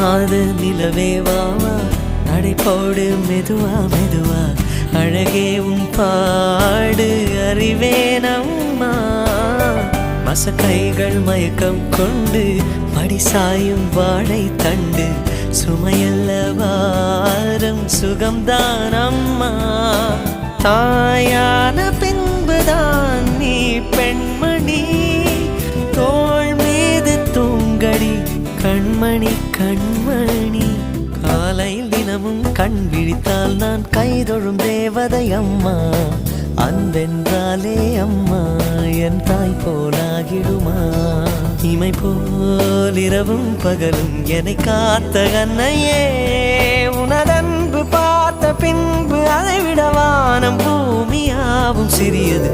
மாத நிலவே வாவா நடை போடு மெதுவா மெதுவா அழகே உன் பாடு அறிவேனம்மா மசக்கைகள் மயக்கம் கொண்டு மடிசாயும் வாழை தண்டு சுமையல்ல வாரம் சுகம்தான் அம்மா தாயான பின்புதான் நீ பெண்மணி தோள் மீது தூங்கடி கண்மணி கண்மணி காலையில் தினமும் கண் விழித்தால் நான் கைதொழும் தேவதை அம்மா அன்பென்றாலே அம்மா என் தாய் போலாகிடுமா இமை போல் இரவும் பகலும் என்னை காத்த அன்னையே உனதன்பு பார்த்த பின்பு அதை விட வானம் பூமியாவும் சிறியது